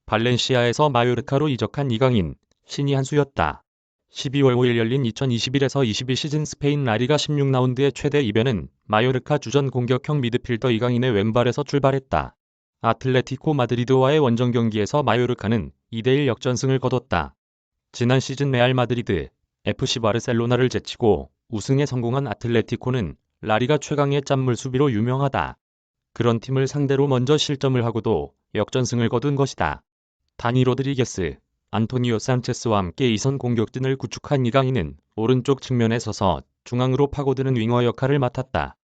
발렌시아에서 마요르카로 이적한 이강인, 신이 한 수였다. 12월 5일 열린 2021에서 22 시즌 스페인 라리가 16라운드의 최대 이변은 마요르카 주전 공격형 미드필더 이강인의 왼발에서 출발했다. 아틀레티코 마드리드와의 원정 경기에서 마요르카는 2대1 역전승을 거뒀다. 지난 시즌 레알 마드리드, FC 바르셀로나를 제치고 우승에 성공한 아틀레티코는 라리가 최강의 짠물 수비로 유명하다. 그런 팀을 상대로 먼저 실점을 하고도 역전승을 거둔 것이다. 다니 로드리게스, 안토니오 산체스와 함께 이선 공격진을 구축한 이강인은 오른쪽 측면에 서서 중앙으로 파고드는 윙어 역할을 맡았다.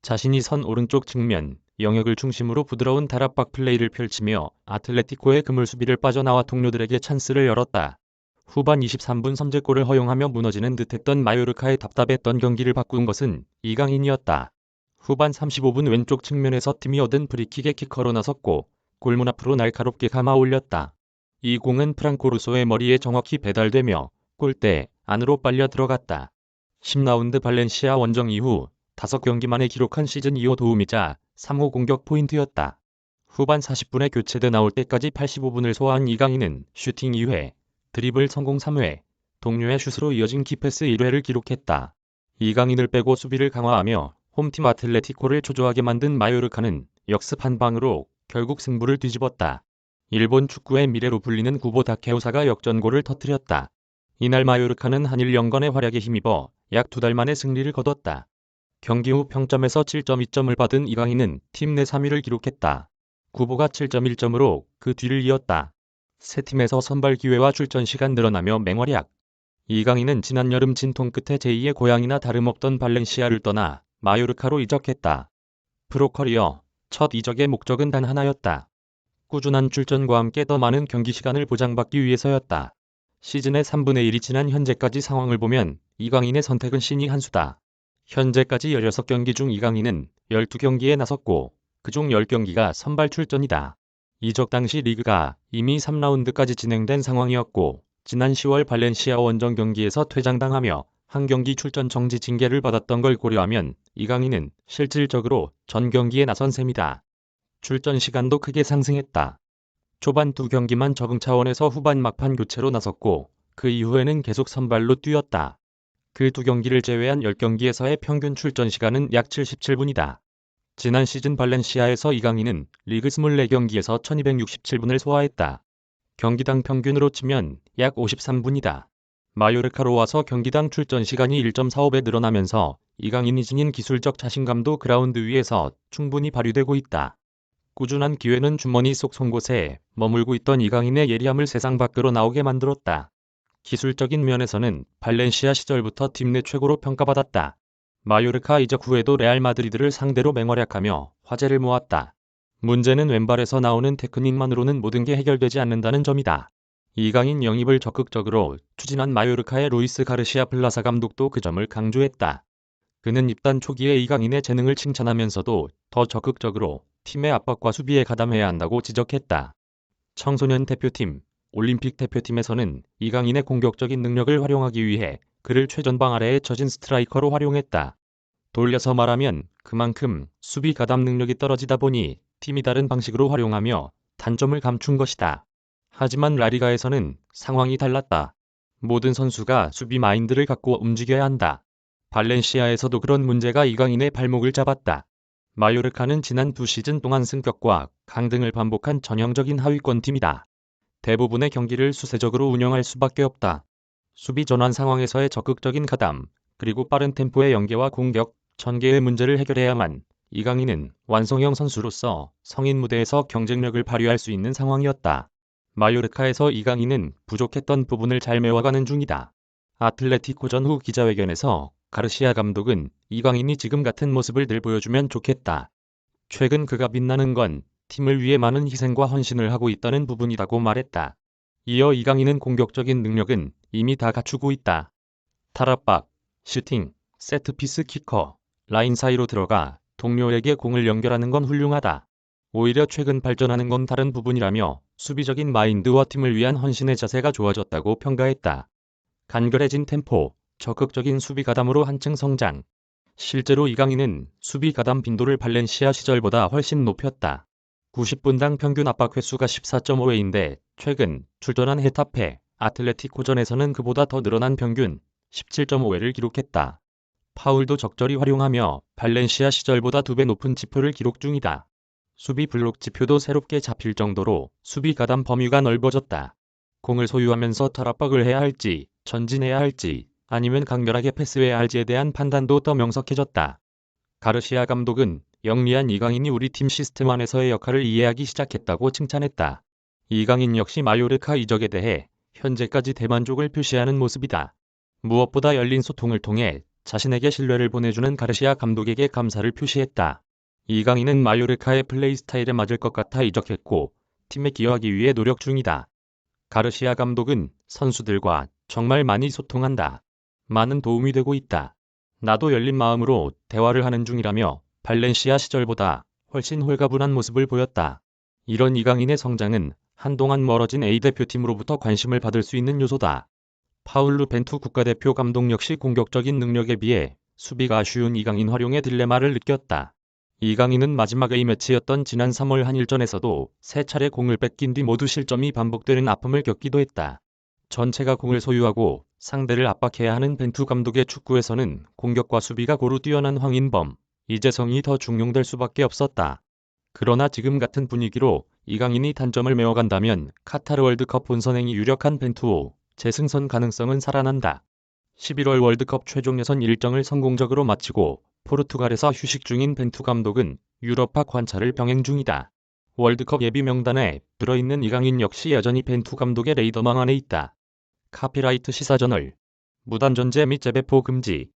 자신이 선 오른쪽 측면 영역을 중심으로 부드러운 다락박 플레이를 펼치며 아틀레티코의 그물 수비를 빠져나와 동료들에게 찬스를 열었다. 후반 23분 선제골을 허용하며 무너지는 듯했던 마요르카의 답답했던 경기를 바꾼 것은 이강인이었다. 후반 35분 왼쪽 측면에서 팀이 얻은 프리킥에 키커로 나섰고 골문 앞으로 날카롭게 감아 올렸다. 이 공은 프랑코 루소의 머리에 정확히 배달되며 골대 안으로 빨려 들어갔다. 10라운드 발렌시아 원정 이후 5경기 만에 기록한 시즌 2호 도움이자 3호 공격 포인트였다. 후반 40분에 교체돼 나올 때까지 85분을 소화한 이강인은 슈팅 2회, 드리블 성공 3회, 동료의 슛으로 이어진 키패스 1회를 기록했다. 이강인을 빼고 수비를 강화하며 홈팀 아틀레티코를 초조하게 만든 마요르카는 역습 한 방으로 결국 승부를 뒤집었다. 일본 축구의 미래로 불리는 구보 다케우사가 역전골을 터뜨렸다. 이날 마요르카는 한일 연건의 활약에 힘입어 약 2달 만에 승리를 거뒀다. 경기 후 평점에서 7.2점을 받은 이강인은 팀 내 3위를 기록했다. 구보가 7.1점으로 그 뒤를 이었다. 세 팀에서 선발 기회와 출전 시간 늘어나며 맹활약. 이강인은 지난 여름 진통 끝에 제2의 고향이나 다름없던 발렌시아를 떠나 마요르카로 이적했다. 프로커리어 첫 이적의 목적은 단 하나였다. 꾸준한 출전과 함께 더 많은 경기 시간을 보장받기 위해서였다. 시즌의 3분의 1이 지난 현재까지 상황을 보면 이강인의 선택은 신이 한 수다. 현재까지 16경기 중 이강인은 12경기에 나섰고 그중 10경기가 선발 출전이다. 이적 당시 리그가 이미 3라운드까지 진행된 상황이었고 지난 10월 발렌시아 원정 경기에서 퇴장당하며 한 경기 출전 정지 징계를 받았던 걸 고려하면 이강인은 실질적으로 전 경기에 나선 셈이다. 출전 시간도 크게 상승했다. 초반 2경기만 적응 차원에서 후반 막판 교체로 나섰고 그 이후에는 계속 선발로 뛰었다. 그 2경기를 제외한 10경기에서의 평균 출전 시간은 약 77분이다. 지난 시즌 발렌시아에서 이강인은 리그 24경기에서 1267분을 소화했다. 경기당 평균으로 치면 약 53분이다. 마요르카로 와서 경기당 출전 시간이 1.45배 늘어나면서 이강인이 지닌 기술적 자신감도 그라운드 위에서 충분히 발휘되고 있다. 꾸준한 기회는 주머니 속 송곳에 머물고 있던 이강인의 예리함을 세상 밖으로 나오게 만들었다. 기술적인 면에서는 발렌시아 시절부터 팀 내 최고로 평가받았다. 마요르카 이적 후에도 레알 마드리드를 상대로 맹활약하며 화제를 모았다. 문제는 왼발에서 나오는 테크닉만으로는 모든 게 해결되지 않는다는 점이다. 이강인 영입을 적극적으로 추진한 마요르카의 루이스 가르시아 플라사 감독도 그 점을 강조했다. 그는 입단 초기에 이강인의 재능을 칭찬하면서도 더 적극적으로 팀의 압박과 수비에 가담해야 한다고 지적했다. 청소년 대표팀, 올림픽 대표팀에서는 이강인의 공격적인 능력을 활용하기 위해 그를 최전방 아래에 처진 스트라이커로 활용했다. 돌려서 말하면 그만큼 수비 가담 능력이 떨어지다 보니 팀이 다른 방식으로 활용하며 단점을 감춘 것이다. 하지만 라리가에서는 상황이 달랐다. 모든 선수가 수비 마인드를 갖고 움직여야 한다. 발렌시아에서도 그런 문제가 이강인의 발목을 잡았다. 마요르카는 지난 2시즌 동안 승격과 강등을 반복한 전형적인 하위권 팀이다. 대부분의 경기를 수세적으로 운영할 수밖에 없다. 수비 전환 상황에서의 적극적인 가담, 그리고 빠른 템포의 연계와 공격, 전개의 문제를 해결해야만 이강인은 완성형 선수로서 성인 무대에서 경쟁력을 발휘할 수 있는 상황이었다. 마요르카에서 이강인은 부족했던 부분을 잘 메워가는 중이다. 아틀레티코 전후 기자회견에서 가르시아 감독은 이강인이 지금 같은 모습을 늘 보여주면 좋겠다. 최근 그가 빛나는 건 팀을 위해 많은 희생과 헌신을 하고 있다는 부분이라고 말했다. 이어 이강인은 공격적인 능력은 이미 다 갖추고 있다. 탈압박, 슈팅, 세트피스 키커, 라인 사이로 들어가 동료에게 공을 연결하는 건 훌륭하다. 오히려 최근 발전하는 건 다른 부분이라며 수비적인 마인드와 팀을 위한 헌신의 자세가 좋아졌다고 평가했다. 간결해진 템포, 적극적인 수비 가담으로 한층 성장. 실제로 이강인은 수비 가담 빈도를 발렌시아 시절보다 훨씬 높였다. 90분당 평균 압박 횟수가 14.5회인데 최근 출전한 헤타페, 아틀레티코전에서는 그보다 더 늘어난 평균 17.5회를 기록했다. 파울도 적절히 활용하며 발렌시아 시절보다 2배 높은 지표를 기록 중이다. 수비 블록 지표도 새롭게 잡힐 정도로 수비 가담 범위가 넓어졌다. 공을 소유하면서 탈압박을 해야 할지, 전진해야 할지, 아니면 강렬하게 패스해야 할지에 대한 판단도 더 명석해졌다. 가르시아 감독은 영리한 이강인이 우리 팀 시스템 안에서의 역할을 이해하기 시작했다고 칭찬했다. 이강인 역시 마요르카 이적에 대해 현재까지 대만족을 표시하는 모습이다. 무엇보다 열린 소통을 통해 자신에게 신뢰를 보내주는 가르시아 감독에게 감사를 표시했다. 이강인은 마요르카의 플레이 스타일에 맞을 것 같아 이적했고 팀에 기여하기 위해 노력 중이다. 가르시아 감독은 선수들과 정말 많이 소통한다. 많은 도움이 되고 있다. 나도 열린 마음으로 대화를 하는 중이라며 발렌시아 시절보다 훨씬 홀가분한 모습을 보였다. 이런 이강인의 성장은 한동안 멀어진 A대표팀으로부터 관심을 받을 수 있는 요소다. 파울루 벤투 국가대표 감독 역시 공격적인 능력에 비해 수비가 아쉬운 이강인 활용의 딜레마를 느꼈다. 이강인은 마지막 A매치였던 지난 3월 한일전에서도 3차례 공을 뺏긴 뒤 모두 실점이 반복되는 아픔을 겪기도 했다. 전체가 공을 소유하고 상대를 압박해야 하는 벤투 감독의 축구에서는 공격과 수비가 고루 뛰어난 황인범, 이재성이 더 중용될 수밖에 없었다. 그러나 지금 같은 분위기로 이강인이 단점을 메워간다면 카타르 월드컵 본선행이 유력한 벤투 재승선 가능성은 살아난다. 11월 월드컵 최종 예선 일정을 성공적으로 마치고 포르투갈에서 휴식 중인 벤투 감독은 유럽파 관찰을 병행 중이다. 월드컵 예비 명단에 들어있는 이강인 역시 여전히 벤투 감독의 레이더망 안에 있다. 카피라이트 시사저널 무단전제 및 재배포 금지